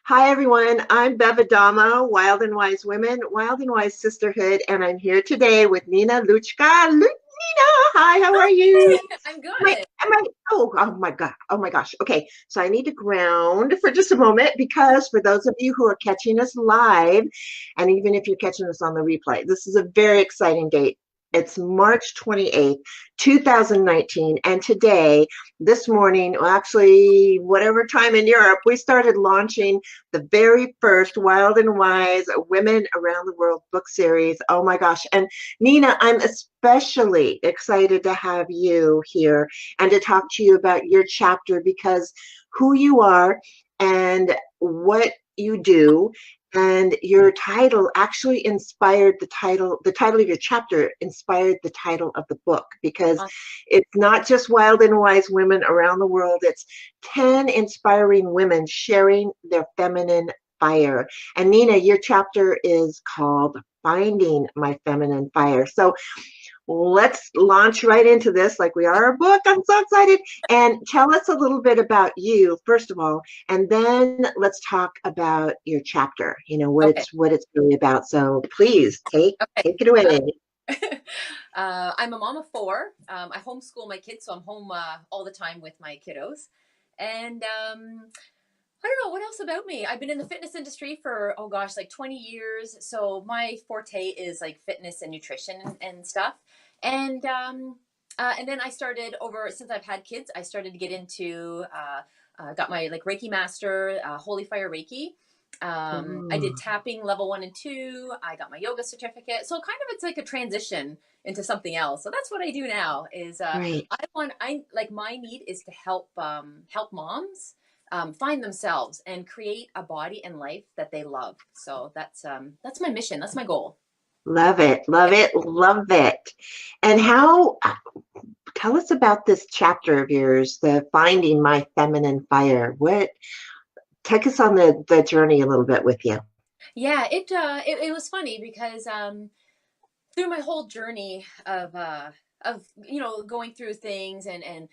Hi, everyone. I'm Bev Adamo, Wild and Wise Women, Wild and Wise Sisterhood, and I'm here today with Nina Luchka. Nina, hi, how are you? I'm Am I, good. oh my God, oh my gosh. Okay, so I need to ground for just a moment because for those of you who are catching us live, and even if you're catching us on the replay, this is a very exciting date. It's March 28th, 2019, and today, this morning, well, actually, whatever time in Europe, we started launching the very first Wild and Wise Women Around the World book series. Oh my gosh. And Nina, I'm especially excited to have you here and to talk to you about your chapter because who you are and what you do and your title actually inspired the title of your chapter inspired the title of the book because Uh, it's not just Wild and Wise Women Around the World, it's 10 inspiring women sharing their feminine fire. And Nina, your chapter is called Finding My Feminine Fire. So let's launch right into this like we are a book. I'm so excited. And tell us a little bit about you, first of all, and then let's talk about your chapter, okay. what it's really about. So please Okay. take it away. Uh, I'm a mom of four. I homeschool my kids, so I'm home all the time with my kiddos. And I don't know what else about me. I've been in the fitness industry for, oh gosh, like 20 years. So my forte is like fitness and nutrition and stuff. And and then I started over since I've had kids. I started to get into got my like Reiki master, Holy Fire Reiki. I did Mm, tapping level 1 and 2. I got my yoga certificate. So kind of it's like a transition into something else. So that's what I do now. Is right. I like my need is to help help moms find themselves and create a body and life that they love. So that's my mission. That's my goal. Love it. Yeah. Love it. Love it. And how, tell us about this chapter of yours, the Finding My Feminine Fire. Take us on the journey a little bit with you. Yeah, it was funny because through my whole journey of going through things and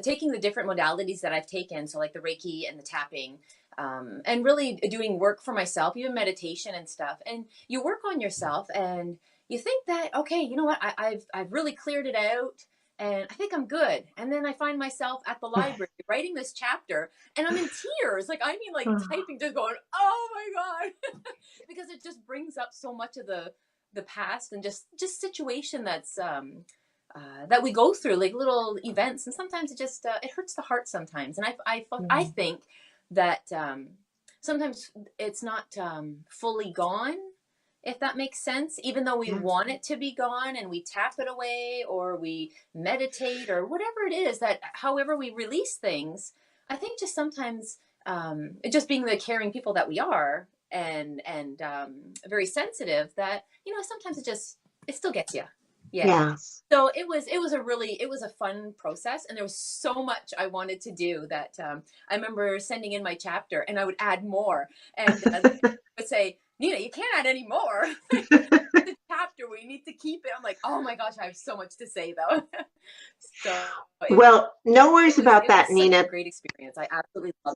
taking the different modalities that I've taken, so like the Reiki and the tapping, and really doing work for myself, even meditation and stuff. And you work on yourself, and you think that okay, you know what, I've really cleared it out. And I think I'm good. And then I find myself at the library writing this chapter, and I'm in tears. Like, I mean, like typing, just going, "Oh my God," because it just brings up so much of the past and just situation that we go through, like little events, and sometimes it just it hurts the heart sometimes. And I Mm, think that sometimes it's not fully gone, if that makes sense, even though we yeah. want it to be gone and we tap it away or we meditate or whatever it is, that however we release things. I think just sometimes just being the caring people that we are, and very sensitive, that sometimes it still gets you. Yeah. Yes. So it was a fun process, and there was so much I wanted to do that I remember sending in my chapter, and I would add more, and would say, Nina, you can't add any more. The chapter, we need to keep it. I'm like, oh my gosh, I have so much to say though. So Well, no worries about it that, was such a Nina. great experience. I absolutely love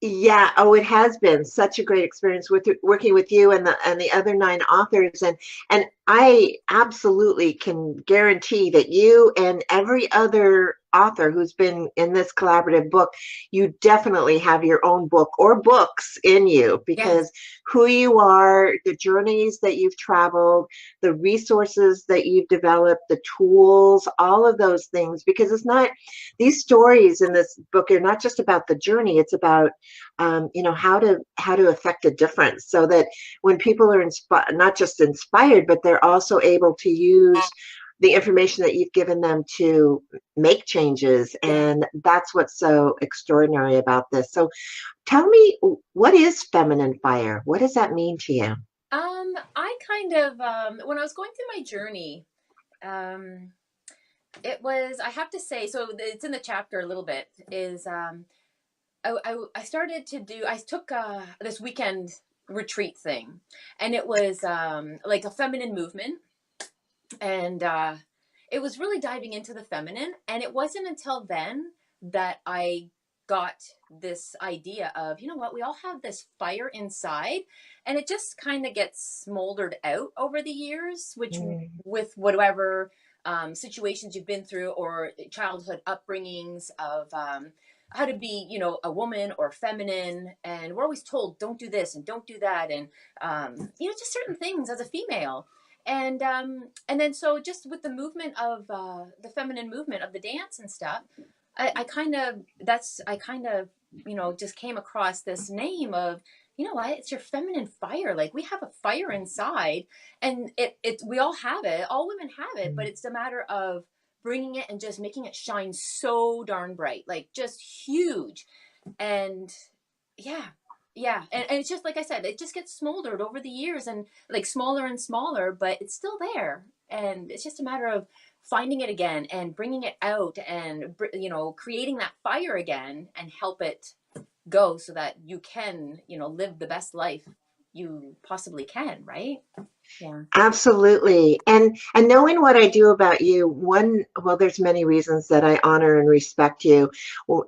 Yeah, oh, it has been such a great experience with working with you and the other nine authors, and I absolutely can guarantee that you and every other author who's been in this collaborative book, you definitely have your own book or books in you it. Yes. because who you are, the journeys that you've traveled, the resources that you've developed, the tools, all of those things, because it's not, these stories in this book are not just about the journey, it's about how to affect a difference so that when people are not just inspired, but they're also able to use the information that you've given them to make changes. Yeah. And that's what's so extraordinary about this. So tell me, what is feminine fire? What does that mean to you? I kind of when I was going through my journey, um, it was, I have to say, so it's in the chapter a little bit. Is I started to do. I took this weekend retreat thing, and it was like a feminine movement, and it was really diving into the feminine. And it wasn't until then that I got this idea of, you know what, we all have this fire inside, and it just kind of gets smoldered out over the years, which Mm. with whatever situations you've been through or childhood upbringings of how to be, you know, a woman or feminine. And we're always told, don't do this and don't do that. And, you know, just certain things as a female. And then so just with the movement of the feminine movement of the dance and stuff, I kind of, I kind of, you know, just came across this name of, you know what, it's your feminine fire. Like we have a fire inside, and we all have it. All women have it, but it's a matter of bringing it and just making it shine so darn bright, like just huge. And yeah, yeah. And it's just like I said, it just gets smoldered over the years and like smaller and smaller, but it's still there. And it's just a matter of finding it again and bringing it out and, you know, creating that fire again and help it go so that you can, you know, live the best life you possibly can, right? Yeah. Absolutely. And knowing what I do about you, well, there's many reasons that I honor and respect you.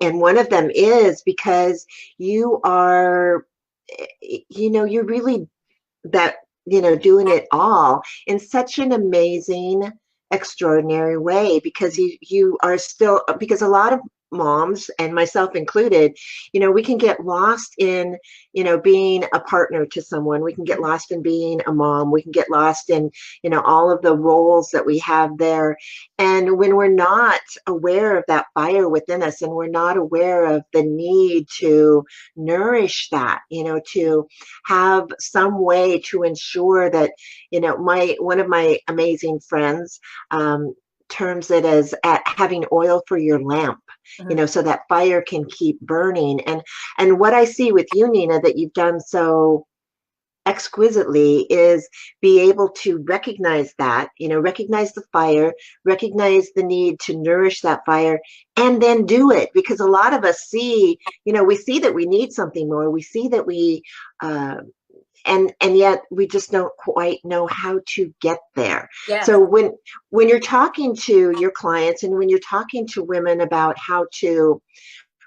And one of them is because you are, you're really that, doing it all in such an amazing, extraordinary way, because you are still, because a lot of moms, and myself included, we can get lost in, being a partner to someone. We can get lost in being a mom. We can get lost in, all of the roles that we have there. And when we're not aware of that fire within us, and we're not aware of the need to nourish that, to have some way to ensure that, one of my amazing friends, terms it as at having oil for your lamp, Mhm. so that fire can keep burning. And what I see with you, Nina, that you've done so exquisitely is be able to recognize that, recognize the fire, recognize the need to nourish that fire, and then do it. Because a lot of us see, we see that we need something more. We see that we, and yet we just don't quite know how to get there. Yes. So when you're talking to your clients, and when you're talking to women about how to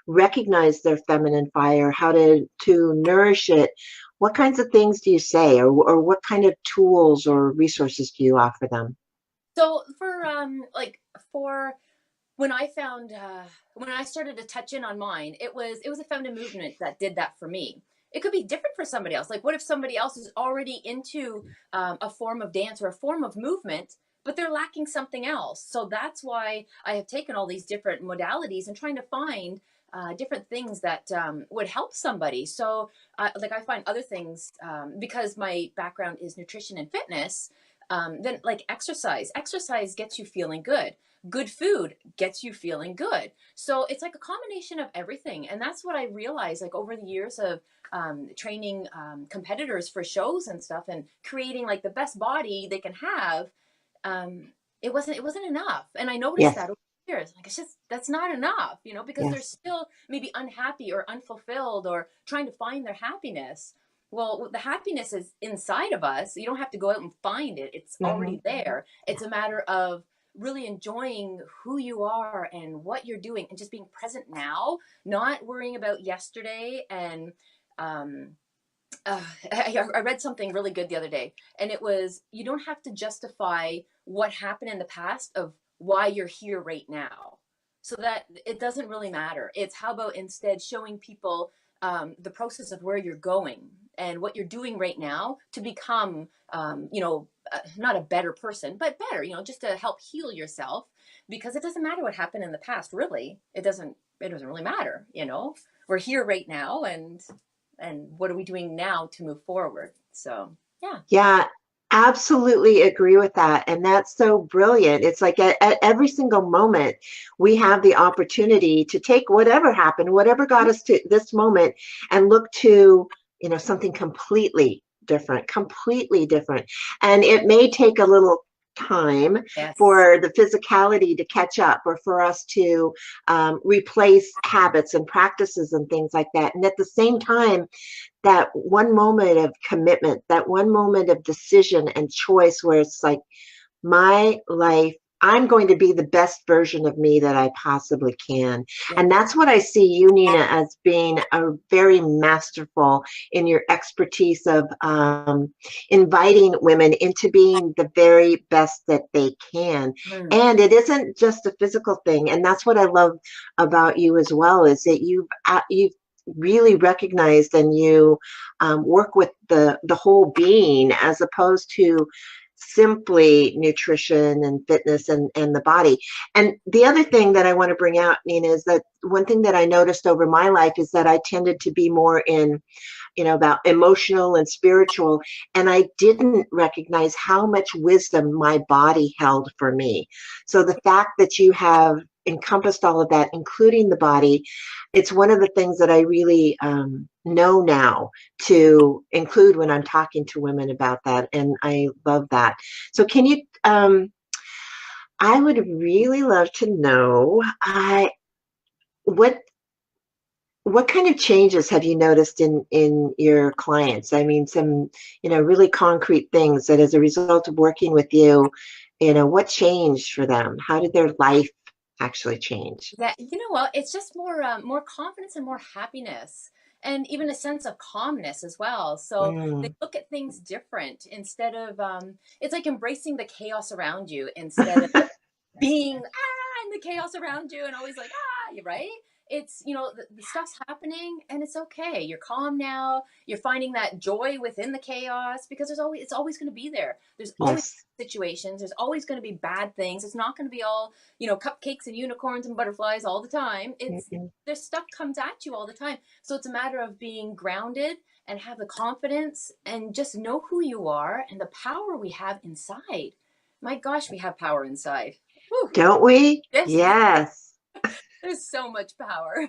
recognize their feminine fire, how to nourish it, what kinds of things do you say, or what kind of tools or resources do you offer them? So for when I found when I started to touch in on mine, it was a feminine movement that did that for me. It could be different for somebody else. Like, what if somebody else is already into a form of dance or a form of movement, but they're lacking something else? So that's why I have taken all these different modalities and trying to find different things that would help somebody. So, like, I find other things because my background is nutrition and fitness. Then, like exercise, exercise gets you feeling good. Good food gets you feeling good. So it's like a combination of everything. And that's what I realized, like over the years of training competitors for shows and stuff and creating like the best body they can have. It wasn't enough. And I noticed Yes. that over the years. Like, it's just, that's not enough, because they're Yes. still maybe unhappy or unfulfilled or trying to find their happiness. Well, the happiness is inside of us. You don't have to go out and find it. It's Hmm. already there. It's a matter of really enjoying who you are and what you're doing and just being present now, not worrying about yesterday. And um, I read something really good the other day, and it was, you don't have to justify what happened in the past of why you're here right now. So that it doesn't really matter. It's how about instead showing people the process of where you're going and what you're doing right now to become, not a better person, but better, just to help heal yourself. Because it doesn't matter what happened in the past, really. It doesn't really matter. We're here right now, and what are we doing now to move forward? So yeah. Yeah, absolutely agree with that. And that's so brilliant. It's like at every single moment, we have the opportunity to take whatever happened, whatever got us to this moment, and look to, something completely different. And it may take a little time Yes. for the physicality to catch up, or for us to replace habits and practices and things like that. And at the same time, that one moment of commitment, that one moment of decision and choice, where it's like, my life I'm going to be the best version of me that I possibly can. Yeah. And that's what I see you, Nina, as being a very masterful in your expertise of inviting women into being the very best that they can. Mm. And it isn't just a physical thing. And that's what I love about you as well, is that you've really recognized and you work with the whole being as opposed to simply nutrition and fitness and the body. And the other thing that I want to bring out, Nina, is that one thing that I noticed over my life is that I tended to be more in, about emotional and spiritual. And I didn't recognize how much wisdom my body held for me. So the fact that you have encompassed all of that, including the body, it's one of the things that I really know now to include when I'm talking to women about that. And I love that. So can you, I would really love to know, what what kind of changes have you noticed in your clients? I mean, some, really concrete things that as a result of working with you, what changed for them? How did their life actually change? That, you know what, it's just more confidence and more happiness, and even a sense of calmness as well. So they Mm. look at things different instead of it's like embracing the chaos around you instead of being in the chaos around you and always like you're right. It's, the stuff's happening and it's okay. You're calm now. You're finding that joy within the chaos because it's always going to be there. There's always Yes. situations. There's always going to be bad things. It's not going to be all, cupcakes and unicorns and butterflies all the time. It's Mm-mm. There's stuff comes at you all the time. So it's a matter of being grounded and have the confidence and just know who you are and the power we have inside. My gosh, we have power inside. Whew. Don't we? Yes, Yes. there's so much power.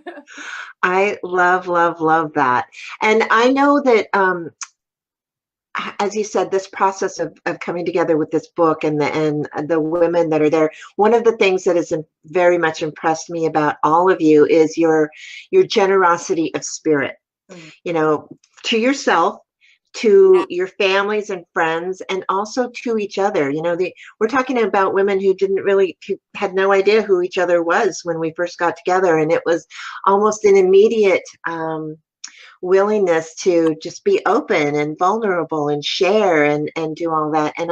I love, love, love that. And I know that, as you said, this process of coming together with this book and the women that are there, one of the things that has very much impressed me about all of you is your generosity of spirit, Mm. you know, to yourself, to your families and friends, and also to each other. We're talking about women who had no idea who each other was when we first got together, and it was almost an immediate willingness to just be open and vulnerable and share and do all that. And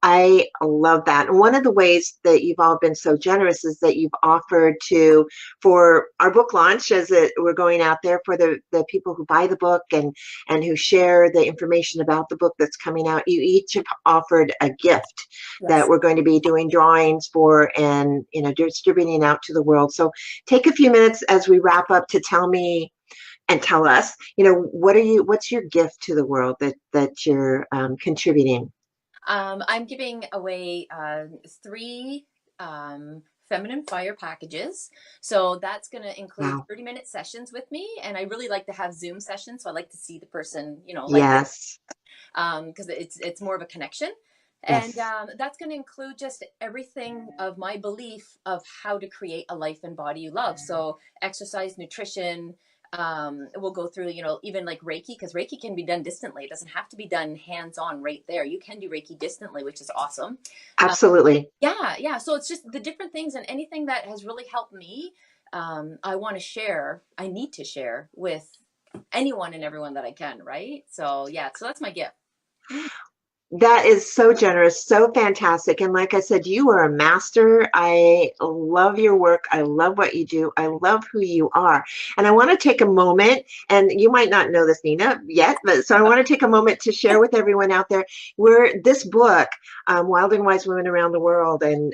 I love that. And one of the ways that you've all been so generous is that you've offered for our book launch, we're going out there, for the people who buy the book and who share the information about the book that's coming out, you each have offered a gift that Yes. we're going to be doing drawings for and, distributing out to the world. So take a few minutes as we wrap up to tell me and tell us, what's your gift to the world that you're contributing? I'm giving away three feminine fire packages. So that's going to include Wow. 30-minute sessions with me. And I really like to have Zoom sessions. So I like to see the person, like this, Yes. because it's more of a connection. And Yes. that's going to include just everything of my belief of how to create a life and body you love. So exercise, nutrition. We'll go through, even like Reiki, because Reiki can be done distantly. It doesn't have to be done hands on right there. You can do Reiki distantly, which is awesome. Uh, Absolutely. yeah, yeah. So it's just the different things and anything that has really helped me. I want to share. I need to share with anyone and everyone that I can. Right. So yeah. So that's my gift. Mm. That is so generous, so fantastic. And like I said, you are a master. I love your work. I love what you do. I love who you are. And I want to take a moment, and you might not know this, Nina, yet, but so I want to take a moment to share with everyone out there where this book, Wild and Wise Women Around the World, and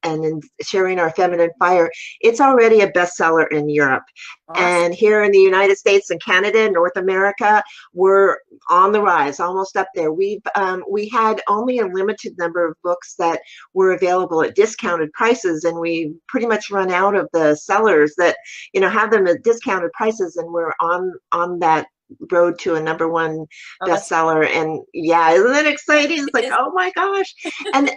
in sharing our feminine fire, it's already a bestseller in Europe. Awesome. And here in the United States and Canada, North America, we're on the rise, almost up there. We had only a limited number of books that were available at discounted prices, and we pretty much run out of the sellers that have them at discounted prices, and we're on that road to a number one Oh, that's bestseller. And yeah, isn't that exciting? It's it like, is. oh my gosh. And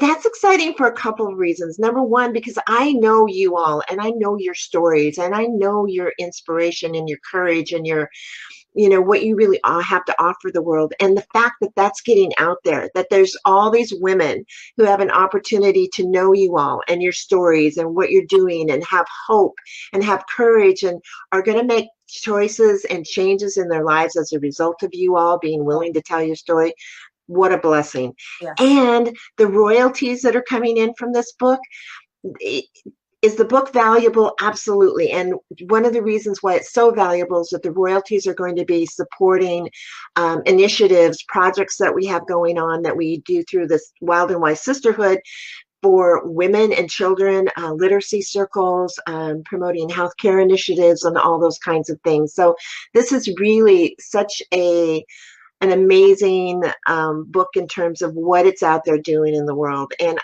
that's exciting for a couple of reasons. Number one, because I know you all and I know your stories and I know your inspiration and your courage and what you really have to offer the world. And the fact that that's getting out there, that there's all these women who have an opportunity to know you all and your stories and what you're doing and have hope and have courage and are going to make choices and changes in their lives as a result of you all being Oh, willing to tell your story. What a blessing. yes. And the royalties that are coming in from this book, is the book valuable? Absolutely. And one of the reasons why it's so valuable is that the royalties are going to be supporting initiatives, projects that we have going on that we do through this Wild and Wise Sisterhood for women and children, literacy circles, promoting healthcare initiatives, and all those kinds of things. So this is really such an amazing book in terms of what it's out there doing in the world. And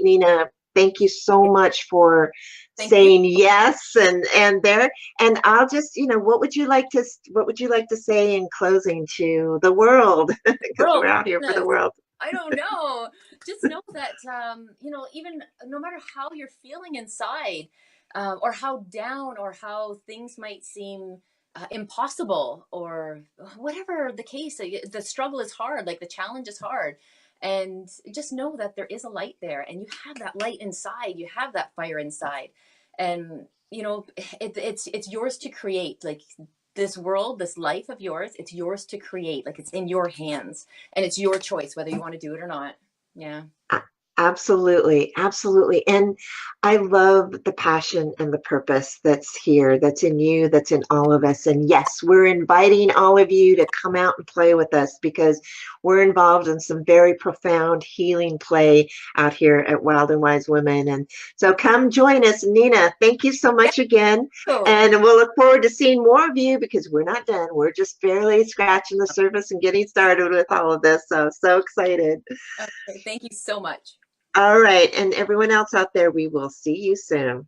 Nina, thank you so much for Thank you. saying yes and there. And I'll just, what would you like to say in closing to the world? Because we're World, out here for the goodness. world. I don't know. Just know that, even no matter how you're feeling inside, or how down or how things might seem impossible, or whatever the case, the struggle is hard, like the challenge is hard. And just know that there is a light there, and you have that light inside, you have that fire inside. And, it's yours to create. Like, this world, this life of yours, it's yours to create. Like, it's in your hands, and it's your choice whether you want to do it or not. Yeah. Absolutely, absolutely. And I love the passion and the purpose that's here, that's in you, that's in all of us. And yes, we're inviting all of you to come out and play with us because we're involved in some very profound healing play out here at Wild and Wise Women. And so come join us. Nina, thank you so Yeah. much again. So, And we'll look forward to seeing more of you because we're not done. We're just barely scratching the surface and getting started with all of this. So excited. okay, thank you so much. All right. And everyone else out there, we will see you soon.